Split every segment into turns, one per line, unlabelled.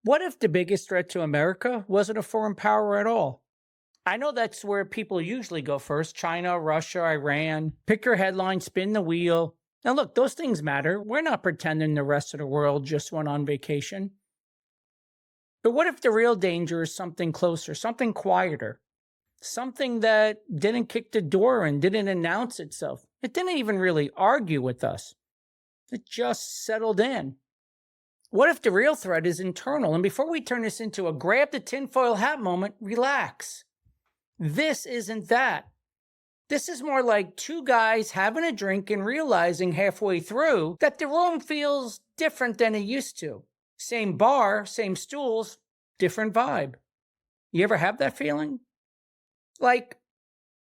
What if the biggest threat to America wasn't a foreign power at all? I know that's where people usually go first: China, Russia, Iran. Pick your headline, spin the wheel. Now, look, those things matter. We're not pretending the rest of the world just went on vacation. But what if the real danger is something closer, something quieter, something that didn't kick the door and didn't announce itself? It didn't even really argue with us, it just settled in. What if the real threat is internal? And before we turn this into a grab the tinfoil hat moment, relax. This isn't that. This is more like two guys having a drink and realizing halfway through that the room feels different than it used to. Same bar, same stools, different vibe. You ever have that feeling? Like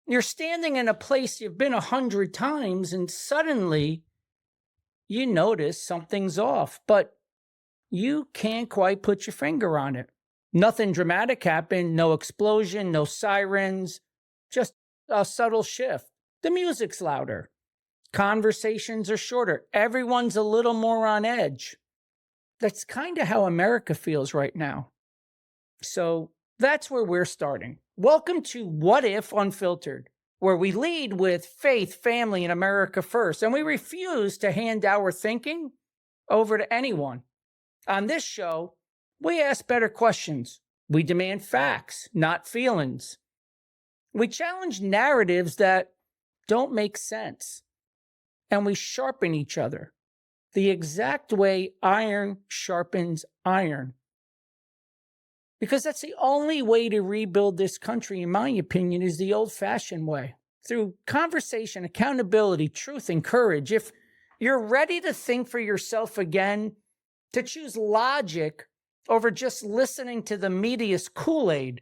you're standing in a place you've been 100 times and suddenly you notice something's off, but you can't quite put your finger on it. Nothing dramatic happened, no explosion, no sirens, just a subtle shift. The music's louder. Conversations are shorter. Everyone's a little more on edge. That's kind of how America feels right now. So that's where we're starting. Welcome to What If Unfiltered, where we lead with faith, family, and America first, and we refuse to hand our thinking over to anyone. On this show, we ask better questions. We demand facts, not feelings. We challenge narratives that don't make sense. And we sharpen each other the exact way iron sharpens iron. Because that's the only way to rebuild this country, in my opinion, is the old-fashioned way. Through conversation, accountability, truth, and courage. If you're ready to think for yourself again, to choose logic over just listening to the media's Kool-Aid,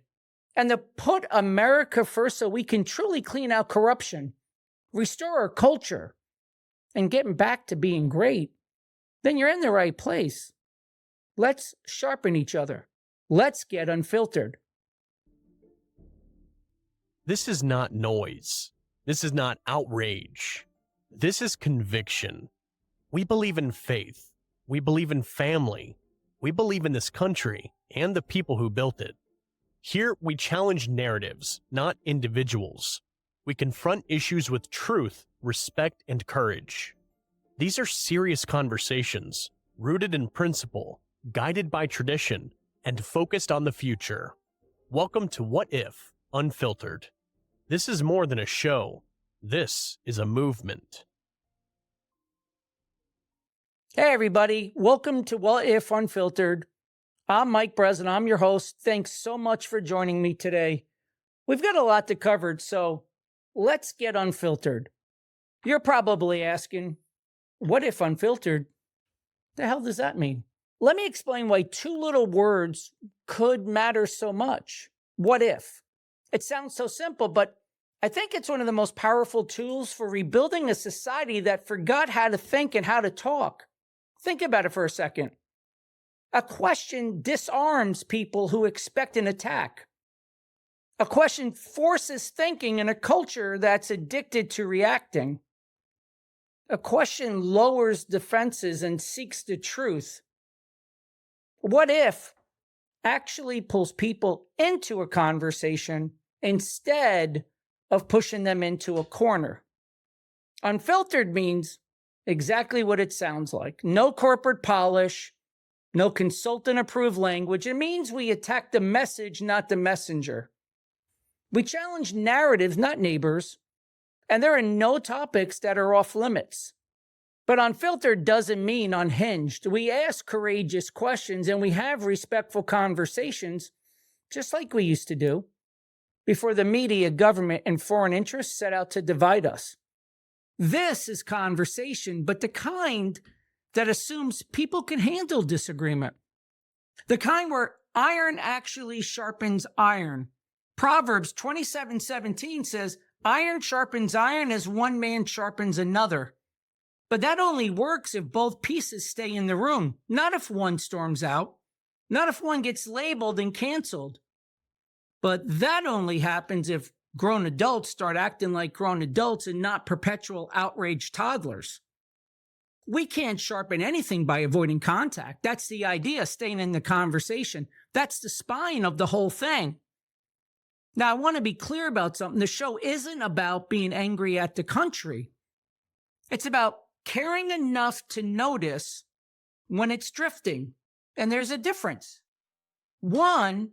and to put America first so we can truly clean out corruption, restore our culture, and get back to being great, then you're in the right place. Let's sharpen each other. Let's get unfiltered.
This is not noise. This is not outrage. This is conviction. We believe in faith. We believe in family. We believe in this country and the people who built it. Here, we challenge narratives, not individuals. We confront issues with truth, respect, and courage. These are serious conversations, rooted in principle, guided by tradition, and focused on the future. Welcome to What If Unfiltered. This is more than a show. This is a movement.
Hey, everybody. Welcome to What If Unfiltered. I'm Mike Breslin. I'm your host. Thanks so much for joining me today. We've got a lot to cover, so let's get unfiltered. You're probably asking, what if unfiltered? The hell does that mean? Let me explain why two little words could matter so much. What if? It sounds so simple, but I think it's one of the most powerful tools for rebuilding a society that forgot how to think and how to talk. Think about it for a second. A question disarms people who expect an attack. A question forces thinking in a culture that's addicted to reacting. A question lowers defenses and seeks the truth. What if actually pulls people into a conversation instead of pushing them into a corner? Unfiltered means exactly what it sounds like. No corporate polish, no consultant-approved language. It means we attack the message, not the messenger. We challenge narratives, not neighbors. And there are no topics that are off limits. But unfiltered doesn't mean unhinged. We ask courageous questions and we have respectful conversations, just like we used to do, before the media, government, and foreign interests set out to divide us. This is conversation, but the kind that assumes people can handle disagreement. The kind where iron actually sharpens iron. Proverbs 27:17 says, iron sharpens iron as one man sharpens another. But that only works if both pieces stay in the room, not if one storms out, not if one gets labeled and canceled. But that only happens if grown adults start acting like grown adults and not perpetual outrage toddlers. We can't sharpen anything by avoiding contact. That's the idea, staying in the conversation. That's the spine of the whole thing. Now, I want to be clear about something. The show isn't about being angry at the country. It's about caring enough to notice when it's drifting. And there's a difference. One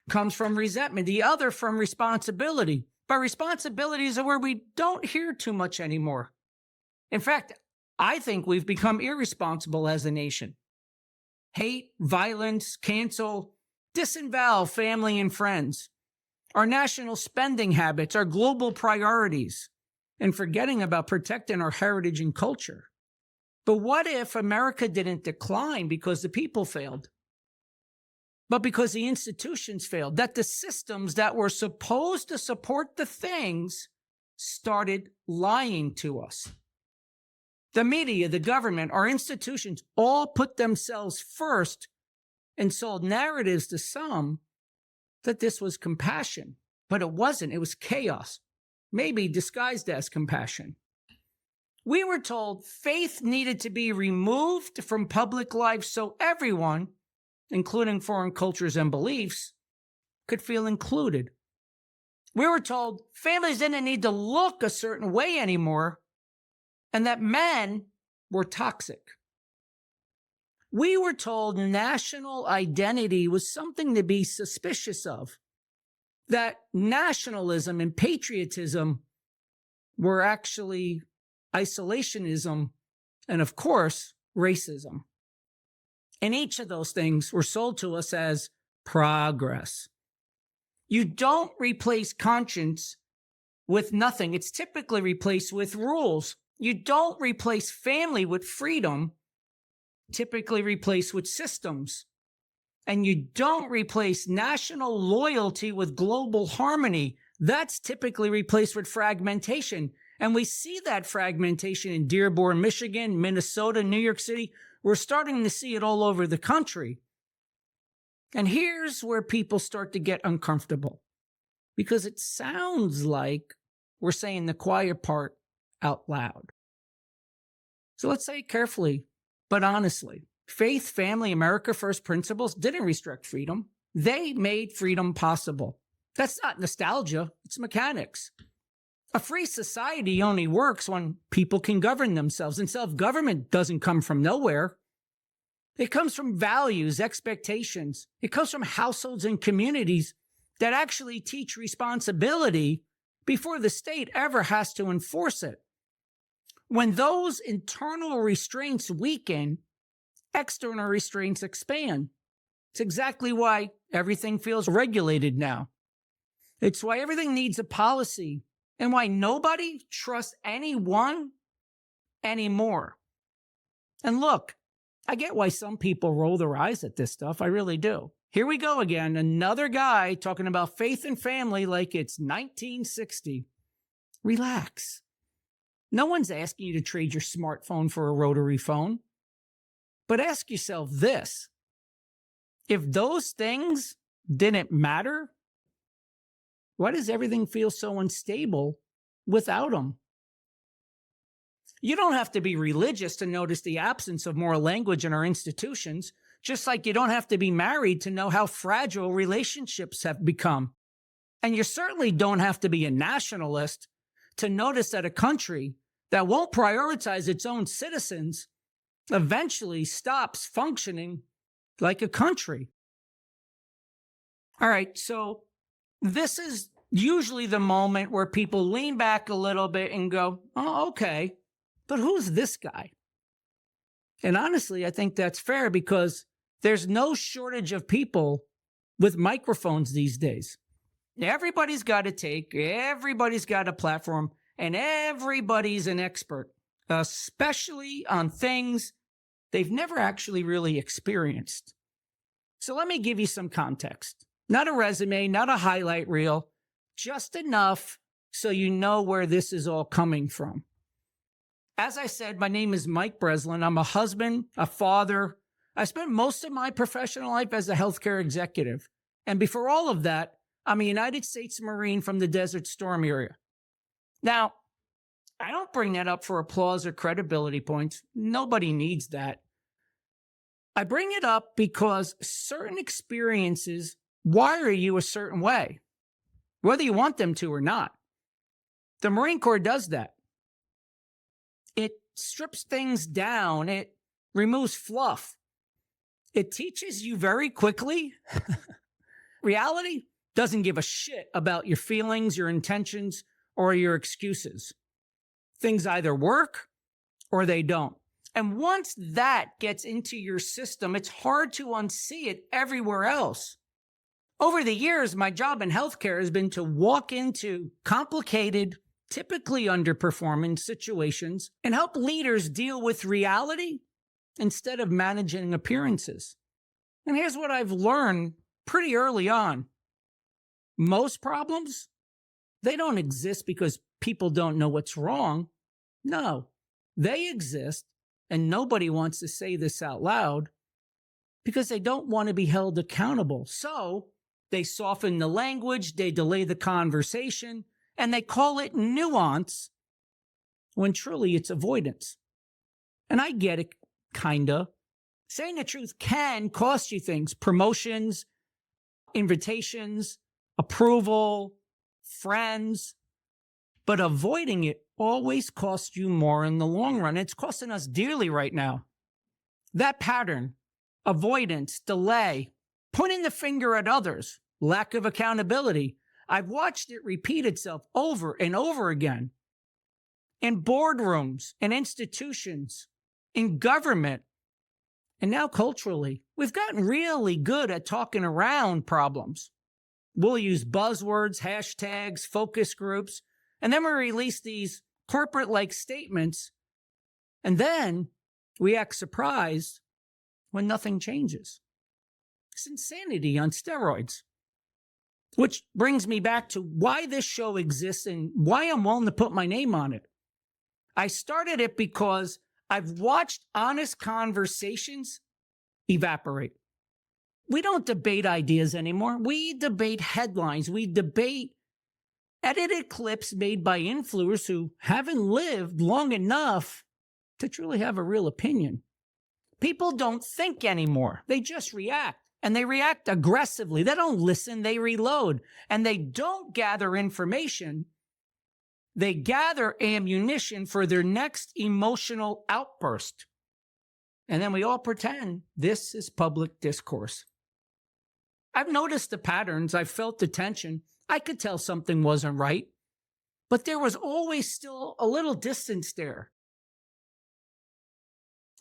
comes from resentment, the other from responsibility. But responsibilities are where we don't hear too much anymore. In fact, I think we've become irresponsible as a nation. Hate, violence, cancel, disavow family and friends, our national spending habits, our global priorities, and forgetting about protecting our heritage and culture. But what if America didn't decline because the people failed, but because the institutions failed, that the systems that were supposed to support the things started lying to us? The media, the government, our institutions all put themselves first and sold narratives to some that this was compassion, but it wasn't. It was chaos, maybe disguised as compassion. We were told faith needed to be removed from public life so everyone, including foreign cultures and beliefs, could feel included. We were told families didn't need to look a certain way anymore, and that men were toxic. We were told national identity was something to be suspicious of, that nationalism and patriotism were actually isolationism and, of course, racism. And each of those things were sold to us as progress. You don't replace conscience with nothing. It's typically replaced with rules. You don't replace family with freedom, typically replaced with systems. And you don't replace national loyalty with global harmony. That's typically replaced with fragmentation. And we see that fragmentation in Dearborn, Michigan, Minnesota, New York City. We're starting to see it all over the country. And here's where people start to get uncomfortable, because it sounds like we're saying the quiet part out loud. So let's say it carefully, but honestly. Faith, family, America First principles didn't restrict freedom. They made freedom possible. That's not nostalgia, it's mechanics. A free society only works when people can govern themselves, and self-government doesn't come from nowhere. It comes from values, expectations. It comes from households and communities that actually teach responsibility before the state ever has to enforce it. When those internal restraints weaken, external restraints expand. It's exactly why everything feels regulated now. It's why everything needs a policy, and why nobody trusts anyone anymore. And look, I get why some people roll their eyes at this stuff. I really do. Here we go again. Another guy talking about faith and family like it's 1960. Relax. No one's asking you to trade your smartphone for a rotary phone. But ask yourself this. If those things didn't matter, why does everything feel so unstable without them? You don't have to be religious to notice the absence of moral language in our institutions, just like you don't have to be married to know how fragile relationships have become. And you certainly don't have to be a nationalist to notice that a country that won't prioritize its own citizens eventually stops functioning like a country. All right, so this is usually the moment where people lean back a little bit and go, oh, okay, but who's this guy? And honestly, I think that's fair, because there's no shortage of people with microphones these days. Everybody's got a take, everybody's got a platform, and everybody's an expert, especially on things they've never actually really experienced. So let me give you some context. Not a resume, not a highlight reel, just enough so you know where this is all coming from. As I said, my name is Mike Breslin. I'm a husband, a father. I spent most of my professional life as a healthcare executive. And before all of that, I'm a United States Marine from the Desert Storm area. Now, I don't bring that up for applause or credibility points. Nobody needs that. I bring it up because certain experiences wire you a certain way, whether you want them to or not. The Marine Corps does that. It strips things down. It removes fluff. It teaches you very quickly. Reality doesn't give a shit about your feelings, your intentions, or your excuses. Things either work or they don't. And once that gets into your system, it's hard to unsee it everywhere else. Over the years, my job in healthcare has been to walk into complicated, typically underperforming situations and help leaders deal with reality instead of managing appearances. And here's what I've learned pretty early on. Most problems, they don't exist because people don't know what's wrong. No, they exist, and nobody wants to say this out loud because they don't want to be held accountable. So they soften the language, they delay the conversation, and they call it nuance when truly it's avoidance. And I get it, kinda. Saying the truth can cost you things: promotions, invitations, approval, friends. But avoiding it always costs you more in the long run. It's costing us dearly right now. That pattern, avoidance, delay, pointing the finger at others, lack of accountability, I've watched it repeat itself over and over again. In boardrooms, in institutions, in government, and now culturally. We've gotten really good at talking around problems. We'll use buzzwords, hashtags, focus groups, and then we release these corporate-like statements, and then we act surprised when nothing changes. It's insanity on steroids. Which brings me back to why this show exists and why I'm willing to put my name on it. I started it because I've watched honest conversations evaporate. We don't debate ideas anymore. We debate headlines. We debate edited clips made by influencers who haven't lived long enough to truly have a real opinion. People don't think anymore. They just react. And they react aggressively. They don't listen. They reload. And they don't gather information. They gather ammunition for their next emotional outburst. And then we all pretend this is public discourse. I've noticed the patterns. I've felt the tension. I could tell something wasn't right. But there was always still a little distance there.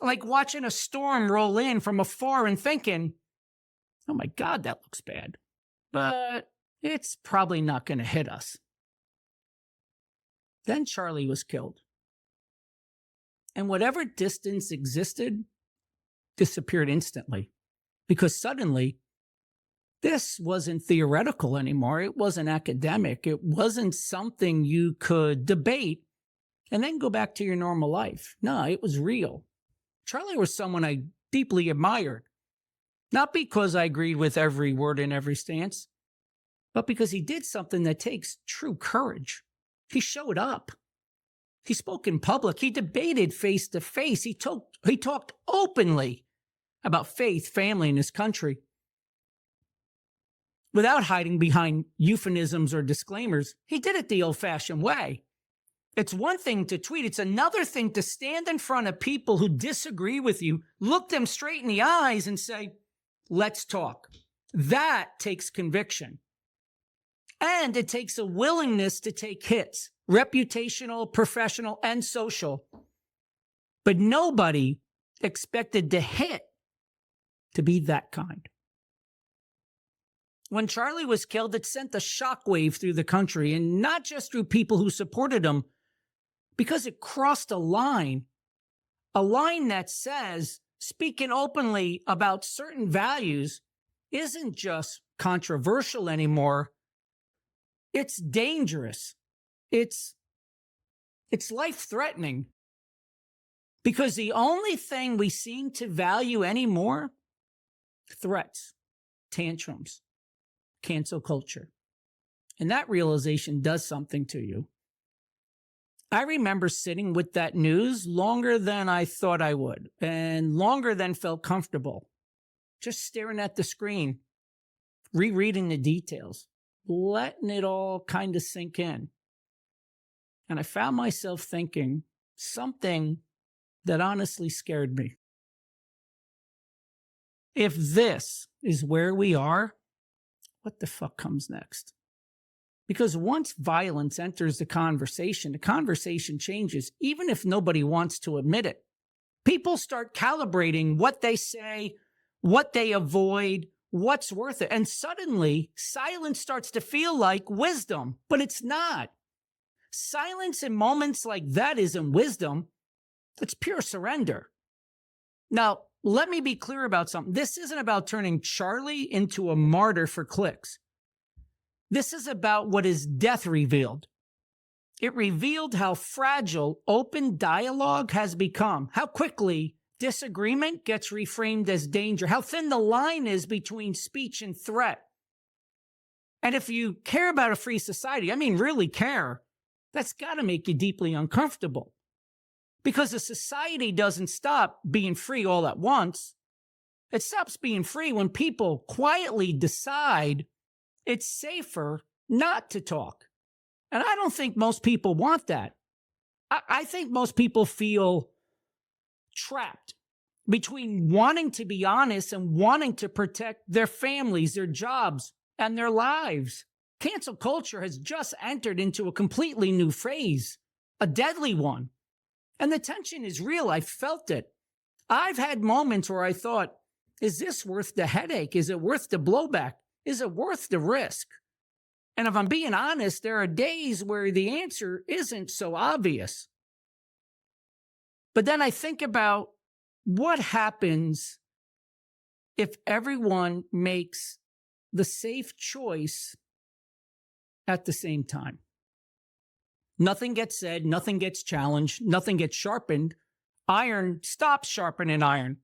Like watching a storm roll in from afar and thinking, oh my God, that looks bad. But it's probably not going to hit us. Then Charlie was killed. And whatever distance existed disappeared instantly. Because suddenly, this wasn't theoretical anymore. It wasn't academic. It wasn't something you could debate and then go back to your normal life. No, it was real. Charlie was someone I deeply admired. Not because I agreed with every word and every stance, but because he did something that takes true courage. He showed up. He spoke in public. He debated face to face. He talked openly about faith, family, and his country without hiding behind euphemisms or disclaimers. He did it the old-fashioned way. It's one thing to tweet. It's another thing to stand in front of people who disagree with you, look them straight in the eyes and say, let's talk. That takes conviction. And it takes a willingness to take hits, reputational, professional, and social. But nobody expected the hit to be that kind. When Charlie was killed, it sent a shockwave through the country, and not just through people who supported him, because it crossed a line that says speaking openly about certain values isn't just controversial anymore. It's dangerous. It's life-threatening. Because the only thing we seem to value anymore, threats, tantrums, cancel culture. And that realization does something to you. I remember sitting with that news longer than I thought I would and longer than felt comfortable. Just staring at the screen, rereading the details, letting it all kind of sink in. And I found myself thinking something that honestly scared me. If this is where we are, what the fuck comes next? Because once violence enters the conversation changes, even if nobody wants to admit it. People start calibrating what they say, what they avoid, what's worth it. And suddenly, silence starts to feel like wisdom, but it's not. Silence in moments like that isn't wisdom. It's pure surrender. Now, let me be clear about something. This isn't about turning Charlie into a martyr for clicks. This is about what his death revealed. It revealed how fragile open dialogue has become, how quickly disagreement gets reframed as danger, how thin the line is between speech and threat. And if you care about a free society, I mean really care, that's got to make you deeply uncomfortable. Because a society doesn't stop being free all at once. It stops being free when people quietly decide it's safer not to talk. And I don't think most people want that. I think most people feel trapped between wanting to be honest and wanting to protect their families, their jobs, and their lives. Cancel culture has just entered into a completely new phase, a deadly one. And the tension is real. I felt it. I've had moments where I thought, is this worth the headache? Is it worth the blowback? Is it worth the risk? And if I'm being honest, there are days where the answer isn't so obvious. But then I think about what happens if everyone makes the safe choice at the same time. Nothing gets said, nothing gets challenged, nothing gets sharpened. Iron stops sharpening iron.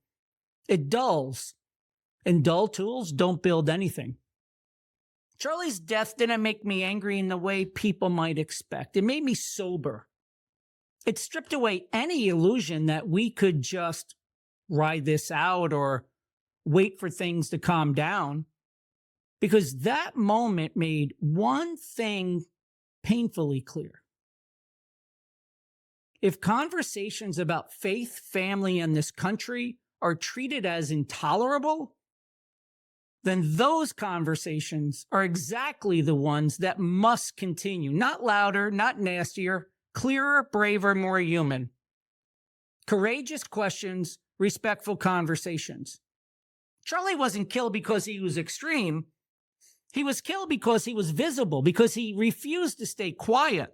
It dulls. And dull tools don't build anything. Charlie's death didn't make me angry in the way people might expect. It made me sober. It stripped away any illusion that we could just ride this out or wait for things to calm down. Because that moment made one thing painfully clear. If conversations about faith, family, and this country are treated as intolerable, then those conversations are exactly the ones that must continue. Not louder, not nastier, clearer, braver, more human. Courageous questions, respectful conversations. Charlie wasn't killed because he was extreme. He was killed because he was visible, because he refused to stay quiet,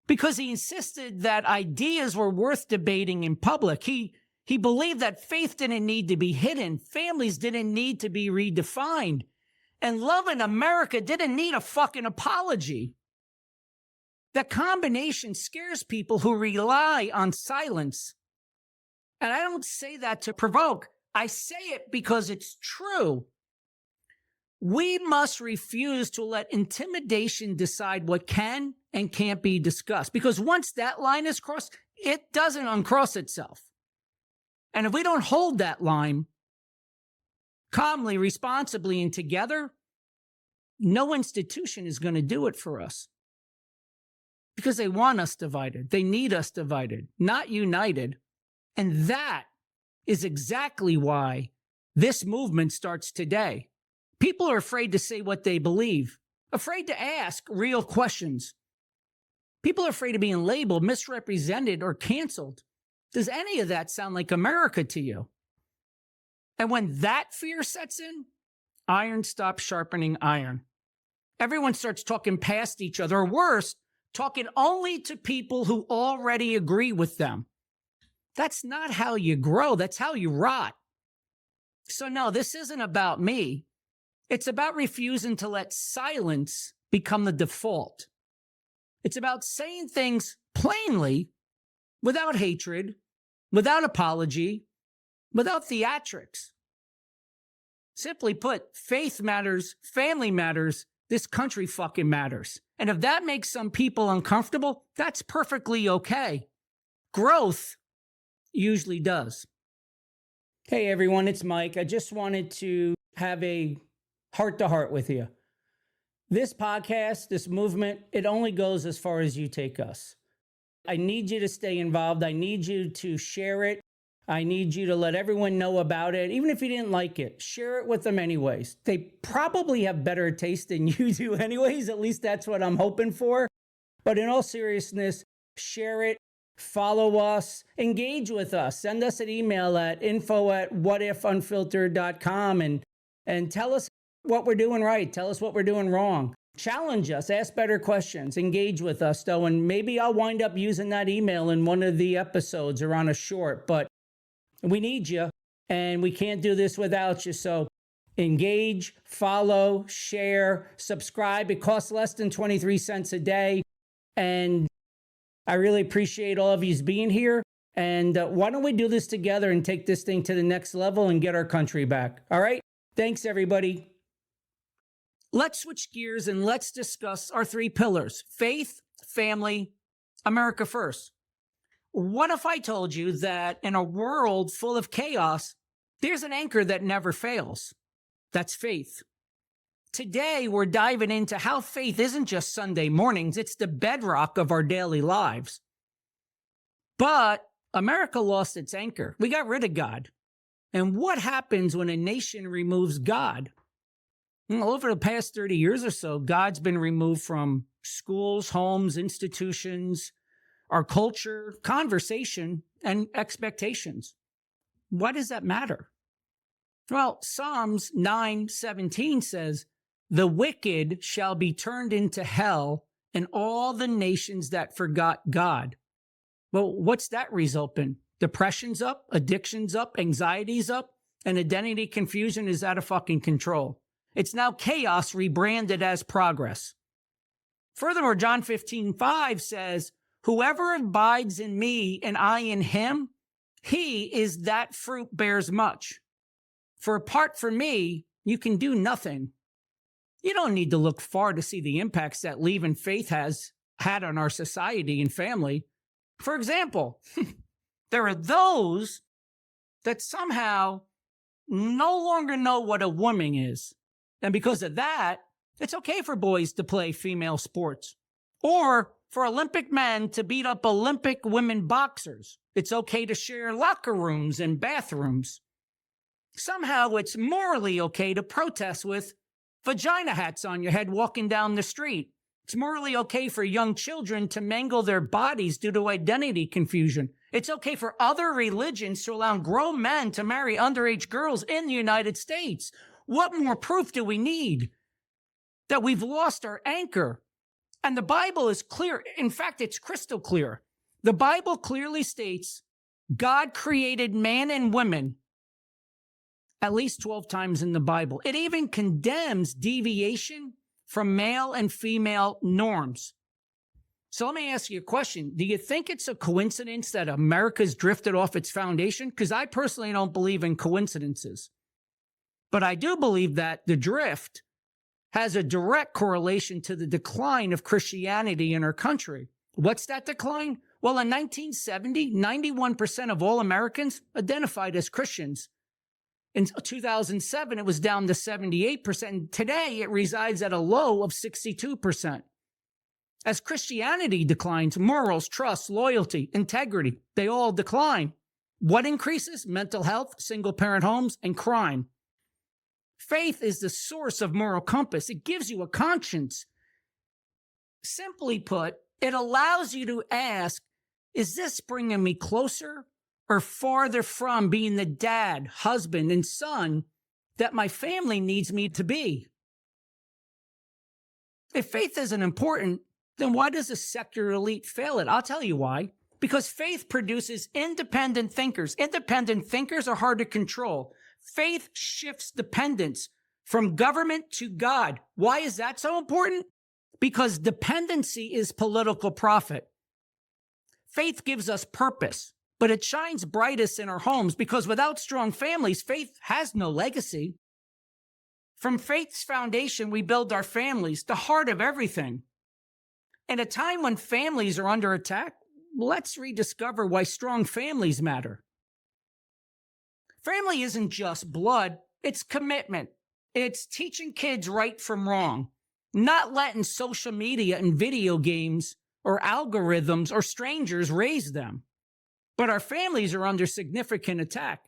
because he insisted that ideas were worth debating in public. He believed that faith didn't need to be hidden, families didn't need to be redefined, and love in America didn't need a fucking apology. That combination scares people who rely on silence. And I don't say that to provoke. I say it because it's true. We must refuse to let intimidation decide what can and can't be discussed. Because once that line is crossed, it doesn't uncross itself. And if we don't hold that line calmly, responsibly, and together, no institution is going to do it for us. Because they want us divided. They need us divided, not united. And that is exactly why this movement starts today. People are afraid to say what they believe, afraid to ask real questions. People are afraid of being labeled, misrepresented, or canceled. Does any of that sound like America to you? And when that fear sets in, iron stops sharpening iron. Everyone starts talking past each other, or worse, talking only to people who already agree with them. That's not how you grow. That's how you rot. So no, this isn't about me. It's about refusing to let silence become the default. It's about saying things plainly, without hatred, without apology, without theatrics. Simply put, faith matters, family matters, this country fucking matters. And if that makes some people uncomfortable, that's perfectly okay. Growth usually does. Hey everyone, it's Mike. I just wanted to have a heart-to-heart with you. This podcast, this movement, it only goes as far as you take us. I need you to stay involved. I need you to share it. I need you to let everyone know about it. Even if you didn't like it, share it with them anyways. They probably have better taste than you do anyways. At least that's what I'm hoping for. But in all seriousness, share it, follow us, engage with us. Send us an email at info@whatifunfiltered.com and tell us what we're doing right. Tell us what we're doing wrong. Challenge us, ask better questions, engage with us though, and maybe I'll wind up using that email in one of the episodes or on a short, but we need you and we can't do this without you. So engage, follow, share, subscribe. It costs less than 23 cents a day. And I really appreciate all of you being here. And why don't we do this together and take this thing to the next level and get our country back? All right. Thanks, everybody. Let's switch gears and let's discuss our three pillars: faith, family, America first. What if I told you that in a world full of chaos, there's an anchor that never fails? That's faith. Today, we're diving into how faith isn't just Sunday mornings, it's the bedrock of our daily lives. But America lost its anchor. We got rid of God. And what happens when a nation removes God? Well, over the past 30 years or so, God's been removed from schools, homes, institutions, our culture, conversation, and expectations. Why does that matter? Well, Psalms 9:17 says, "The wicked shall be turned into hell, and all the nations that forgot God." Well, what's that result in? Depression's up, addiction's up, anxiety's up, and identity confusion is out of fucking control. It's now chaos rebranded as progress. Furthermore, John 15:5 says, "Whoever abides in me and I in him, he is that fruit bears much. For apart from me, you can do nothing." You don't need to look far to see the impacts that leaving faith has had on our society and family. For example, there are those that somehow no longer know what a woman is. And because of that, it's okay for boys to play female sports, or for Olympic men to beat up Olympic women boxers. It's okay to share locker rooms and bathrooms. Somehow it's morally okay to protest with vagina hats on your head walking down the street. It's morally okay for young children to mangle their bodies due to identity confusion. It's okay for other religions to allow grown men to marry underage girls in the United States. What more proof do we need that we've lost our anchor? And the Bible is clear. In fact, it's crystal clear. The Bible clearly states God created man and women at least 12 times in the Bible. It even condemns deviation from male and female norms. So let me ask you a question. Do you think it's a coincidence that America's drifted off its foundation? Because I personally don't believe in coincidences. But I do believe that the drift has a direct correlation to the decline of Christianity in our country. What's that decline? Well, in 1970, 91% of all Americans identified as Christians. In 2007, it was down to 78%. Today, it resides at a low of 62%. As Christianity declines, morals, trust, loyalty, integrity, they all decline. What increases? Mental health, single-parent homes, and crime. Faith is the source of moral compass. It gives you a conscience. Simply put, it allows you to ask, is this bringing me closer or farther from being the dad, husband, and son that my family needs me to be? If faith isn't important, then why does the secular elite fail it? I'll tell you why. Because faith produces independent thinkers. Independent thinkers are hard to control. Faith shifts dependence from government to God. Why is that so important? Because dependency is political profit. Faith gives us purpose, but it shines brightest in our homes because without strong families, faith has no legacy. From faith's foundation, we build our families, the heart of everything. In a time when families are under attack, let's rediscover why strong families matter. Family isn't just blood, it's commitment. It's teaching kids right from wrong, not letting social media and video games or algorithms or strangers raise them. But our families are under significant attack.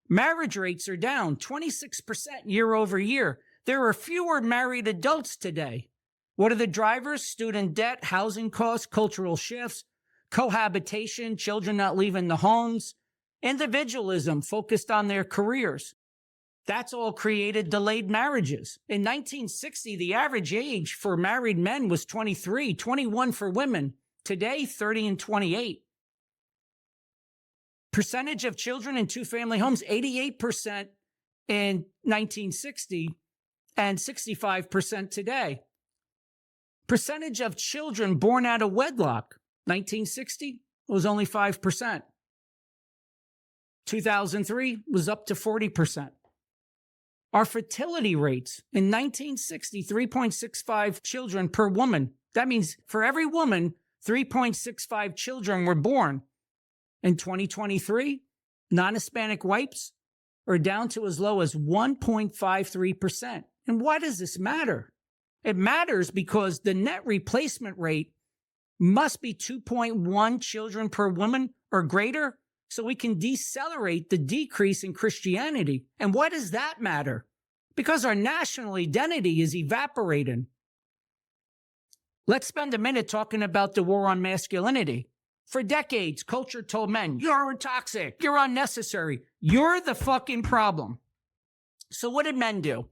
Marriage rates are down 26% year over year. There are fewer married adults today. What are the drivers? Student debt, housing costs, cultural shifts, cohabitation, children not leaving the homes, individualism focused on their careers. That's all created delayed marriages. In 1960, the average age for married men was 23, 21 for women. Today, 30 and 28. Percentage of children in two-family homes, 88% in 1960 and 65% today. Percentage of children born out of wedlock, 1960 was only 5%. 2003 was up to 40%. Our fertility rates in 1960, 3.65 children per woman. That means for every woman, 3.65 children were born. In 2023, non-Hispanic whites are down to as low as 1.53%. And why does this matter? It matters because the net replacement rate must be 2.1 children per woman or greater so we can decelerate the decrease in Christianity. And why does that matter? Because our national identity is evaporating. Let's spend a minute talking about the war on masculinity. For decades, culture told men, you're toxic, you're unnecessary, you're the fucking problem. So what did men do?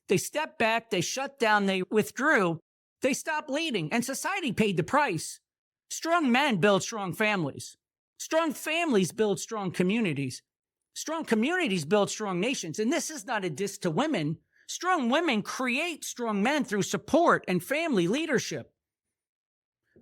They stepped back, they shut down, they withdrew, they stopped leading, and society paid the price. Strong men build strong families. Strong families build strong communities. Strong communities build strong nations. And this is not a diss to women. Strong women create strong men through support and family leadership.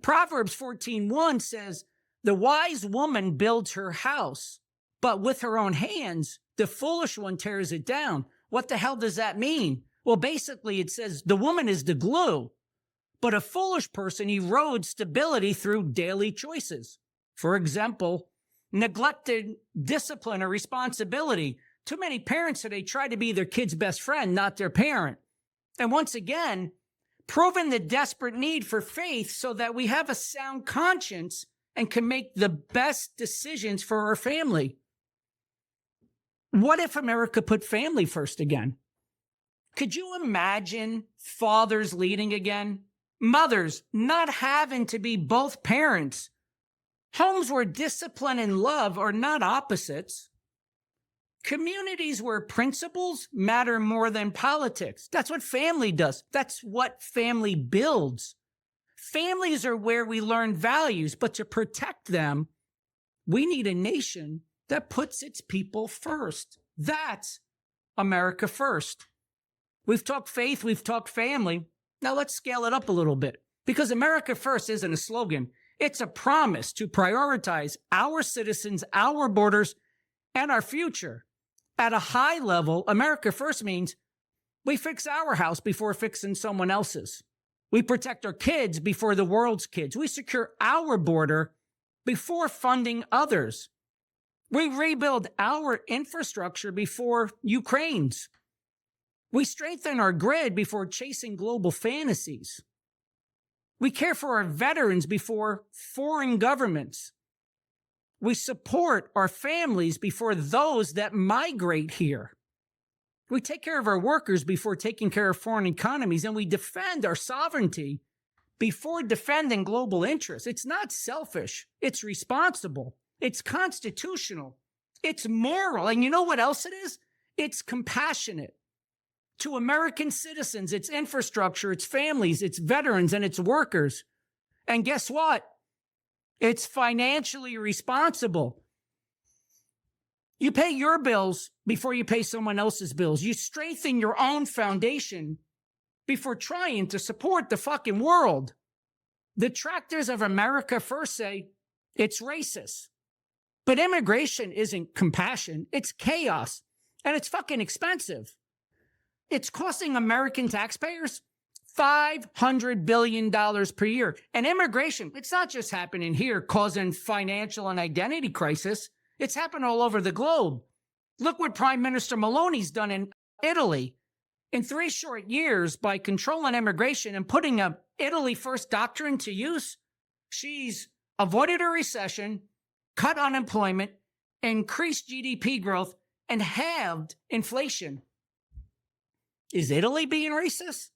Proverbs 14:1 says, the wise woman builds her house, but with her own hands, the foolish one tears it down. What the hell does that mean? Well, basically it says the woman is the glue, but a foolish person erodes stability through daily choices. For example, neglected discipline or responsibility. Too many parents today try to be their kid's best friend, not their parent. And once again, proving the desperate need for faith so that we have a sound conscience and can make the best decisions for our family. What if America put family first again? Could you imagine fathers leading again? Mothers not having to be both parents. Homes where discipline and love are not opposites. Communities where principles matter more than politics. That's what family does. That's what family builds. Families are where we learn values, but to protect them, we need a nation that puts its people first. That's America first. We've talked faith, we've talked family. Now let's scale it up a little bit, because America first isn't a slogan. It's a promise to prioritize our citizens, our borders, and our future. At a high level, America first means we fix our house before fixing someone else's. We protect our kids before the world's kids. We secure our border before funding others. We rebuild our infrastructure before Ukraine's. We strengthen our grid before chasing global fantasies. We care for our veterans before foreign governments. We support our families before those that migrate here. We take care of our workers before taking care of foreign economies, and we defend our sovereignty before defending global interests. It's not selfish. It's responsible. It's constitutional. It's moral. And you know what else it is? It's compassionate. To American citizens, its infrastructure, its families, its veterans, and its workers. And guess what? It's financially responsible. You pay your bills before you pay someone else's bills. You strengthen your own foundation before trying to support the fucking world. The detractors of America first say it's racist. But immigration isn't compassion. It's chaos. And it's fucking expensive. It's costing American taxpayers $500 billion per year. And immigration, it's not just happening here, causing financial and identity crisis. It's happened all over the globe. Look what Prime Minister Meloni's done in Italy. In 3 short years, by controlling immigration and putting a Italy first doctrine to use, she's avoided a recession, cut unemployment, increased GDP growth, and halved inflation. Is Italy being racist?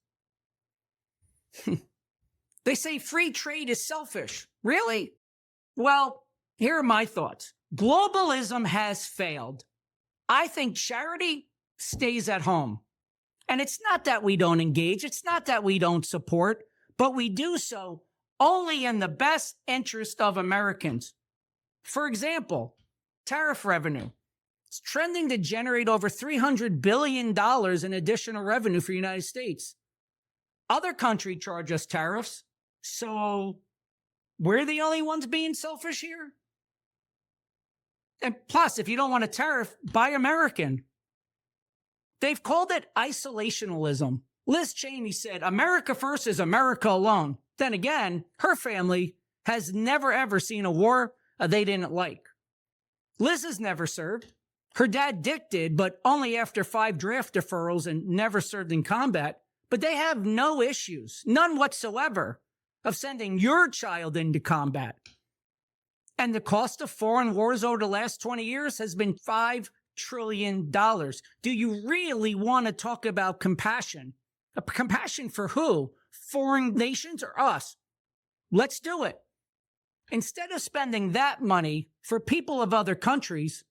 They say free trade is selfish. Really? Well, here are my thoughts. Globalism has failed. I think charity stays at home. And it's not that we don't engage. It's not that we don't support, but we do so only in the best interest of Americans. For example, tariff revenue. It's trending to generate over $300 billion in additional revenue for the United States. Other countries charge us tariffs, so we're the only ones being selfish here? And plus, if you don't want a tariff, buy American. They've called it isolationism. Liz Cheney said, America first is America alone. Then again, her family has never, ever seen a war they didn't like. Liz has never served. Her dad Dick did, but only after 5 draft deferrals and never served in combat. But they have no issues, none whatsoever, of sending your child into combat. And the cost of foreign wars over the last 20 years has been $5 trillion. Do you really want to talk about compassion? Compassion for who? Foreign nations or us? Let's do it. Instead of spending that money for people of other countries,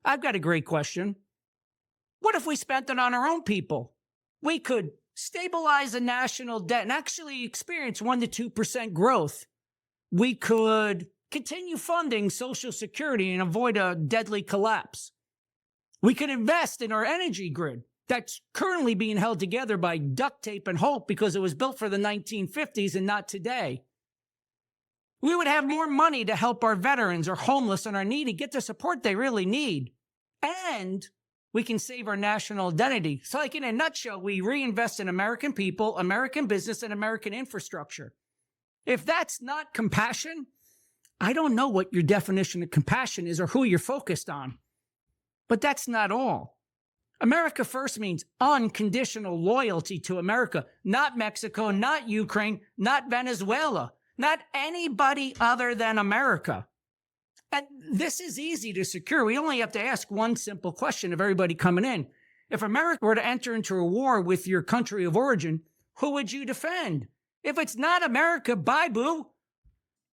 I've got a great question. What if we spent it on our own people? We could stabilize the national debt and actually experience 1% to 2% growth. We could continue funding Social Security and avoid a deadly collapse. We could invest in our energy grid that's currently being held together by duct tape and hope because it was built for the 1950s and not today. We would have more money to help our veterans or homeless and our needy get the support they really need. And we can save our national identity. So like in a nutshell, we reinvest in American people, American business, and American infrastructure. If that's not compassion, I don't know what your definition of compassion is or who you're focused on. But that's not all. America first means unconditional loyalty to America, not Mexico, not Ukraine, not Venezuela, not anybody other than America. And this is easy to secure. We only have to ask one simple question of everybody coming in. If America were to enter into a war with your country of origin, who would you defend? If it's not America, bye boo.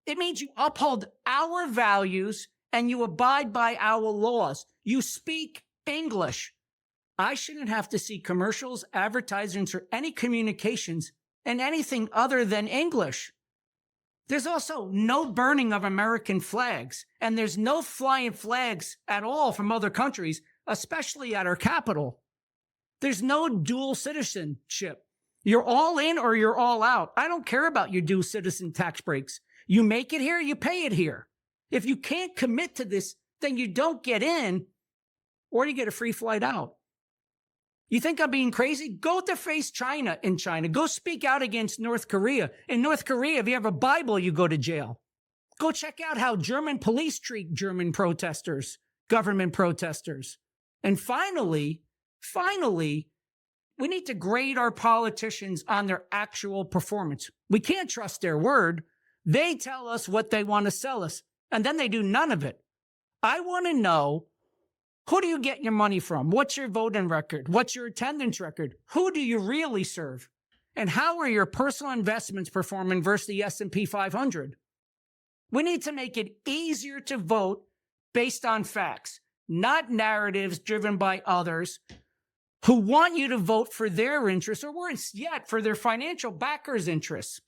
It means you uphold our values and you abide by our laws. You speak English. I shouldn't have to see commercials, advertisements, or any communications in anything other than English. There's also no burning of American flags, and there's no flying flags at all from other countries, especially at our capital. There's no dual citizenship. You're all in or you're all out. I don't care about your dual citizen tax breaks. You make it here, you pay it here. If you can't commit to this, then you don't get in or you get a free flight out. You think I'm being crazy? Go to face China in China. Go speak out against North Korea. In North Korea, if you have a Bible, you go to jail. Go check out how German police treat German protesters, government protesters. And finally, we need to grade our politicians on their actual performance. We can't trust their word. They tell us what they want to sell us, and then they do none of it. I want to know, who do you get your money from? What's your voting record? What's your attendance record? Who do you really serve? And how are your personal investments performing versus the S&P 500? We need to make it easier to vote based on facts, not narratives driven by others who want you to vote for their interests or worse yet, for their financial backers' interests.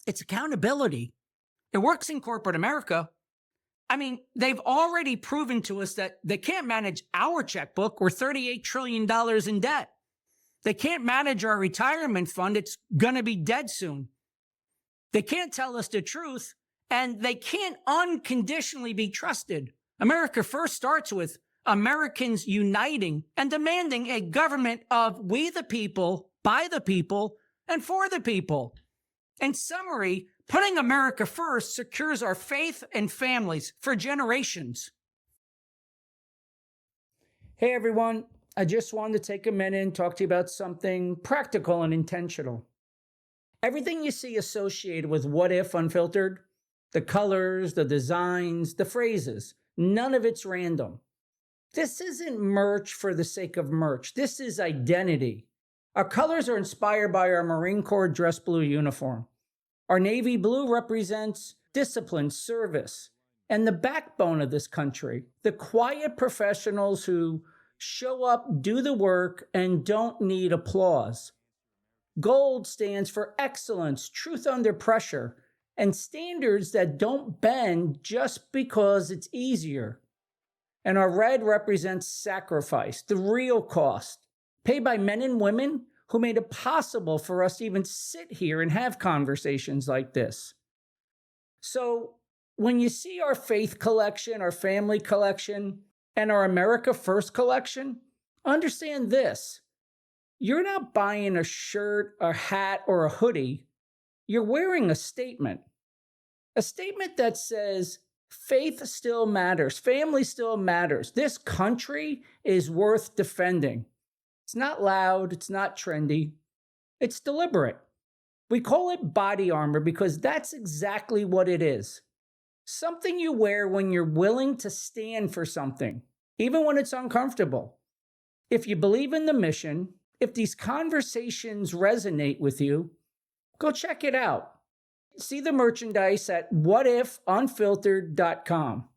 It's accountability. It works in corporate America. I mean, they've already proven to us that they can't manage our checkbook. We're $38 trillion in debt. They can't manage our retirement fund. It's going to be dead soon. They can't tell us the truth, and they can't unconditionally be trusted. America first starts with Americans uniting and demanding a government of we the people, by the people, and for the people. In summary, putting America first secures our faith and families for generations. Hey everyone, I just wanted to take a minute and talk to you about something practical and intentional. Everything you see associated with What If Unfiltered, the colors, the designs, the phrases, none of it's random. This isn't merch for the sake of merch. This is identity. Our colors are inspired by our Marine Corps dress blue uniform. Our navy blue represents discipline, service, and the backbone of this country, the quiet professionals who show up, do the work, and don't need applause. Gold stands for excellence, truth under pressure, and standards that don't bend just because it's easier. And our red represents sacrifice, the real cost, paid by men and women who made it possible for us to even sit here and have conversations like this. So when you see our faith collection, our family collection, and our America First collection, understand this. You're not buying a shirt, a hat, or a hoodie. You're wearing a statement. A statement that says, faith still matters, family still matters. This country is worth defending. It's not loud, it's not trendy, it's deliberate. We call it body armor because that's exactly what it is. Something you wear when you're willing to stand for something, even when it's uncomfortable. If you believe in the mission, if these conversations resonate with you, go check it out. See the merchandise at whatifunfiltered.com.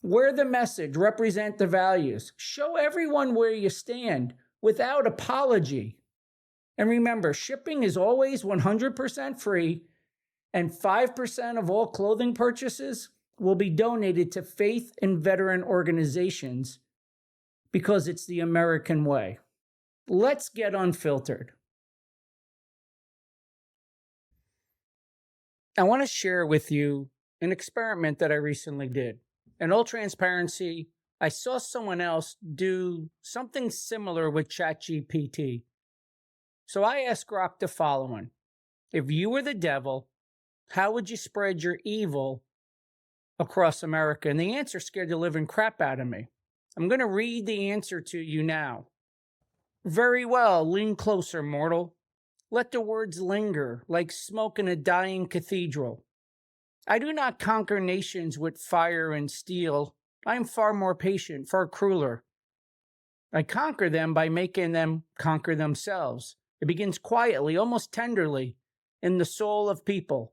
Wear the message, represent the values. Show everyone where you stand without apology. And remember, shipping is always 100% free, and 5% of all clothing purchases will be donated to faith and veteran organizations because it's the American way. Let's get unfiltered. I want to share with you an experiment that I recently did. In all transparency, I saw someone else do something similar with ChatGPT. So I asked Grok the following. If you were the devil, how would you spread your evil across America? And the answer scared the living crap out of me. I'm going to read the answer to you now. Very well, lean closer, mortal. Let the words linger like smoke in a dying cathedral. I do not conquer nations with fire and steel. I am far more patient, far crueler. I conquer them by making them conquer themselves. It begins quietly, almost tenderly, in the soul of people.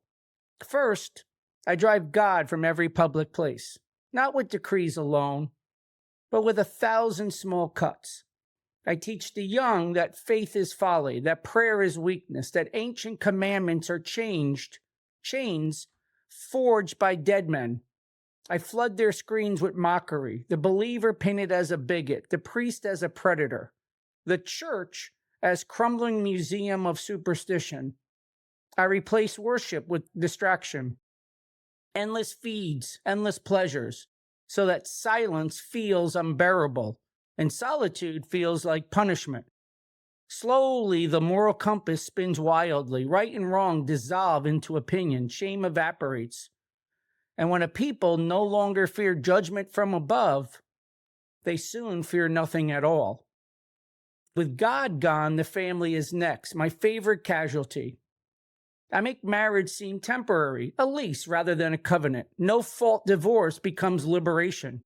First, I drive God from every public place, not with decrees alone, but with 1,000 small cuts. I teach the young that faith is folly, that prayer is weakness, that ancient commandments are chains forged by dead men. I flood their screens with mockery, the believer painted as a bigot, the priest as a predator, the church as crumbling museum of superstition. I replace worship with distraction, endless feeds, endless pleasures, so that silence feels unbearable and solitude feels like punishment. Slowly, the moral compass spins wildly. Right and wrong dissolve into opinion. Shame evaporates. And when a people no longer fear judgment from above, they soon fear nothing at all. With God gone, the family is next, my favorite casualty. I make marriage seem temporary, a lease rather than a covenant. No-fault divorce becomes liberation.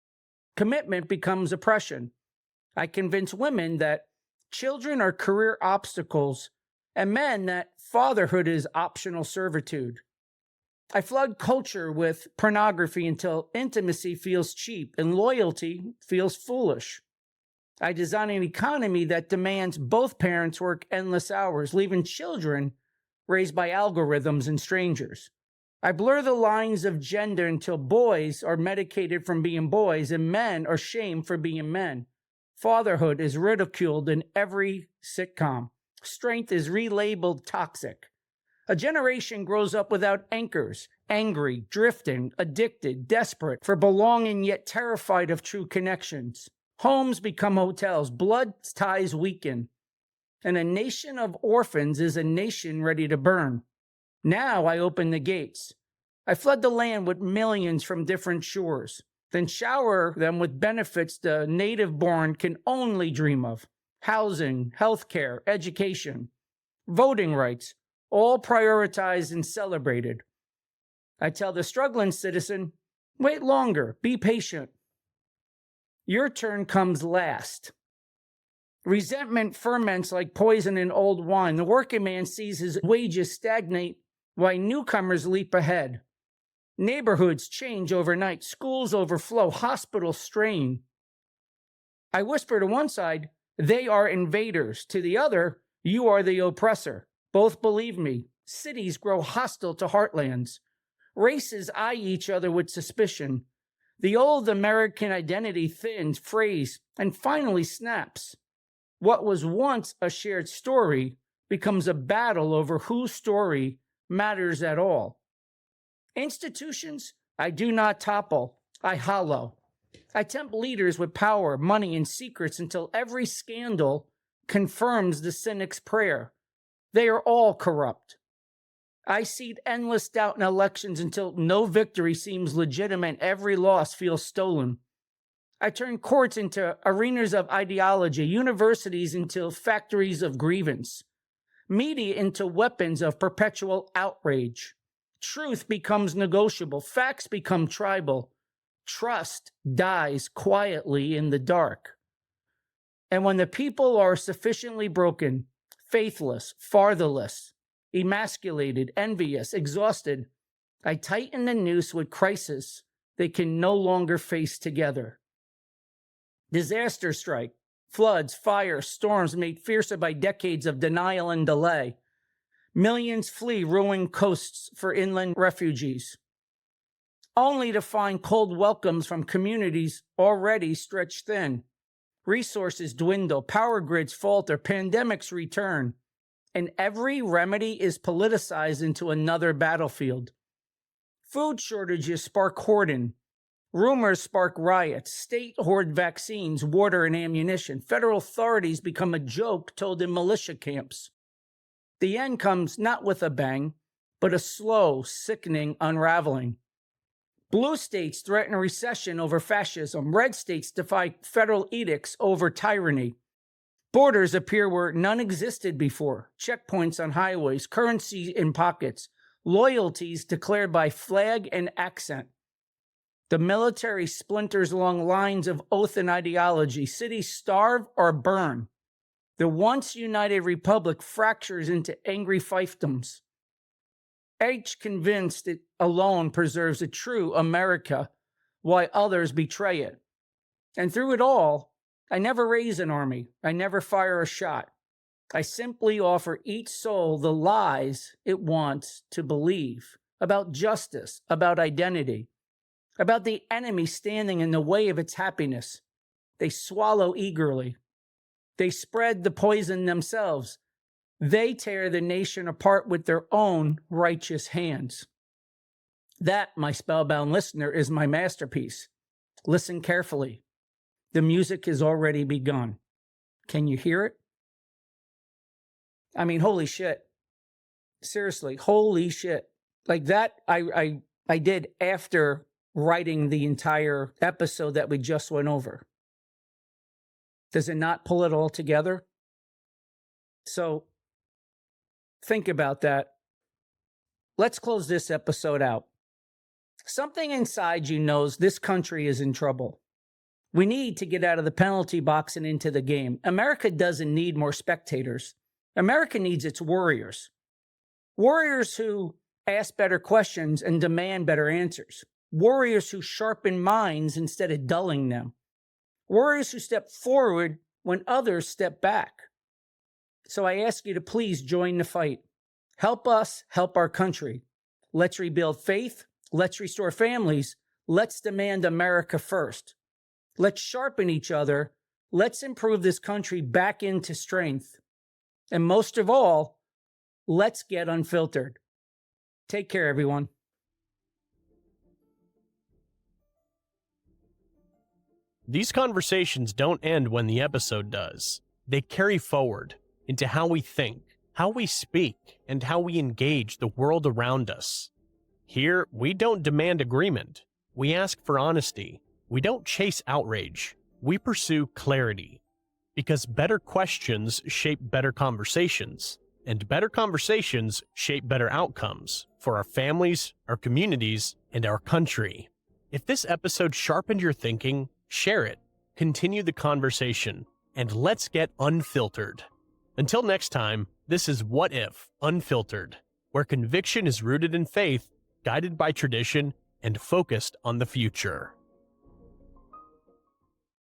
Commitment becomes oppression. I convince women that children are career obstacles and men that fatherhood is optional servitude. I flood culture with pornography until intimacy feels cheap and loyalty feels foolish. I design an economy that demands both parents work endless hours, leaving children raised by algorithms and strangers. I blur the lines of gender until boys are medicated from being boys and men are shamed for being men. Fatherhood is ridiculed in every sitcom. Strength is relabeled toxic. A generation grows up without anchors, angry, drifting, addicted, desperate for belonging yet terrified of true connections. Homes become hotels, blood ties weaken. And a nation of orphans is a nation ready to burn. Now I open the gates. I flood the land with millions from different shores, then shower them with benefits the native born can only dream of. Housing, healthcare, education, voting rights, all prioritized and celebrated. I tell the struggling citizen, wait longer, be patient. Your turn comes last. Resentment ferments like poison in old wine. The working man sees his wages stagnate while newcomers leap ahead. Neighborhoods change overnight. Schools overflow. Hospitals strain. I whisper to one side, they are invaders. To the other, you are the oppressor. Both believe me. Cities grow hostile to heartlands. Races eye each other with suspicion. The old American identity thins, frays, and finally snaps. What was once a shared story becomes a battle over whose story matters at all. Institutions, I do not topple, I hollow. I tempt leaders with power, money, and secrets until every scandal confirms the cynic's prayer. They are all corrupt. I seed endless doubt in elections until no victory seems legitimate, every loss feels stolen. I turn courts into arenas of ideology, universities into factories of grievance, media into weapons of perpetual outrage. Truth becomes negotiable, facts become tribal, trust dies quietly in the dark. And when the people are sufficiently broken, faithless, fatherless, emasculated, envious, exhausted, I tighten the noose with crisis they can no longer face together. Disaster strike, floods, fires, storms made fiercer by decades of denial and delay. Millions flee ruined coasts for inland refugees, only to find cold welcomes from communities already stretched thin. Resources dwindle, power grids falter, pandemics return, and every remedy is politicized into another battlefield. Food shortages spark hoarding. Rumors spark riots. State hoard vaccines, water, and ammunition. Federal authorities become a joke told in militia camps. The end comes not with a bang, but a slow, sickening unraveling. Blue states threaten recession over fascism. Red states defy federal edicts over tyranny. Borders appear where none existed before. Checkpoints on highways, currency in pockets, loyalties declared by flag and accent. The military splinters along lines of oath and ideology. Cities starve or burn. The once united republic fractures into angry fiefdoms. Each convinced it alone preserves a true America, while others betray it. And through it all, I never raise an army. I never fire a shot. I simply offer each soul the lies it wants to believe about justice, about identity, about the enemy standing in the way of its happiness. They swallow eagerly. They spread the poison themselves. They tear the nation apart with their own righteous hands. That, my spellbound listener, is my masterpiece. Listen carefully. The music has already begun. Can you hear it? I mean, holy shit. Seriously, holy shit. Like that, I did after writing the entire episode that we just went over. Does it not pull it all together? So think about that. Let's close this episode out. Something inside you knows this country is in trouble. We need to get out of the penalty box and into the game. America doesn't need more spectators. America needs its warriors. Warriors who ask better questions and demand better answers. Warriors who sharpen minds instead of dulling them. Warriors who step forward when others step back. So I ask you to please join the fight. Help us help our country. Let's rebuild faith. Let's restore families. Let's demand America first. Let's sharpen each other. Let's improve this country back into strength. And most of all, let's get unfiltered. Take care, everyone.
These conversations don't end when the episode does. They carry forward into how we think, how we speak, and how we engage the world around us. Here, we don't demand agreement. We ask for honesty. We don't chase outrage. We pursue clarity. Because better questions shape better conversations, and better conversations shape better outcomes for our families, our communities, and our country. If this episode sharpened your thinking, share it, continue the conversation, and let's get unfiltered. Until next time, this is What If Unfiltered, where conviction is rooted in faith, guided by tradition, and focused on the future.